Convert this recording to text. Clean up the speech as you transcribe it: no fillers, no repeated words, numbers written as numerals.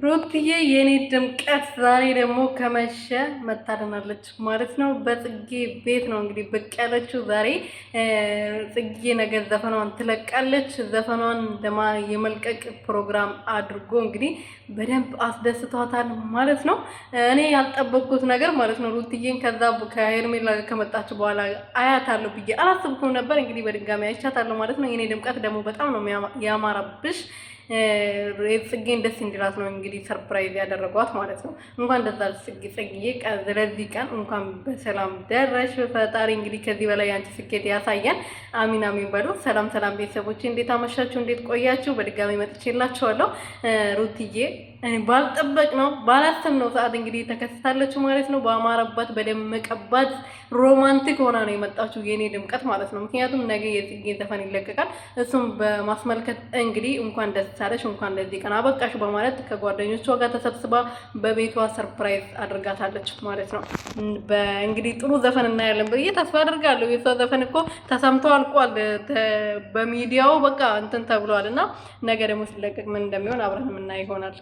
ሩትዬ የኔ ድምቀት ዛሬ ደግሞ ከመሸ መታደናለች ማለት ነው። በጽጌ ቤት ነው እንግዲህ ብቅ ያለችው ዛሬ። ጽጌ ነገር ዘፈኗን ትለቃለች። ዘፈኗን የመልቀቅ ፕሮግራም አድርጎ እንግዲህ በደንብ አስደስቷታል ማለት ነው። እኔ ያልጠበቅኩት ነገር ማለት ነው ሩትዬን ከዛ ከሄርሜላ ጋር ከመጣች በኋላ አያታለሁ ብዬ አላስብኩም ነበር። እንግዲህ በድጋሚ አይቻታለሁ ማለት ነው። የኔ ድምቀት ደግሞ በጣም ነው ያማረብሽ። ጽጌን ደስ እንዲላት ነው እንግዲህ ሰርፕራይዝ ያደረጓት ማለት ነው። እንኳን ደስ አለሽ ጽጌ፣ ስለዚህ ቀን እንኳን በሰላም ደረሽ። ፈጣሪ እንግዲህ ከዚህ በላይ አንቺ ስኬት ያሳያል። አሚን አሚን በሉ። ሰላም ሰላም ቤተሰቦቼ፣ እንዴት አመሻችሁ? እንዴት ቆያችሁ? በድጋሚ መጥቼላችኋለሁ። ሩትዬ ባልጠበቅ ነው ባላሰብ ነው ሰዓት እንግዲህ ተከስታለች ማለት ነው። በአማረባት በደመቀባት ሮማንቲክ ሆና ነው የመጣችው የኔ ድምቀት ማለት ነው። ምክንያቱም ነገ የጽጌን ዘፈን ይለቀቃል። እሱም በማስመልከት እንግዲህ እንኳን ደስ አለሽ እንኳን ለዚህ ቀን አበቃሽ በማለት ከጓደኞቿ ጋር ተሰብስባ በቤቷ ሰርፕራይዝ አድርጋታለች ማለት ነው። በእንግዲህ ጥሩ ዘፈን እናያለን ብዬ ተስፋ አድርጋለሁ። የሷ ዘፈን እኮ ተሰምቶ አልቋል በሚዲያው በቃ እንትን ተብሏል እና ነገ ደግሞ ሲለቀቅ ምን እንደሚሆን አብረን የምናይ ይሆናል።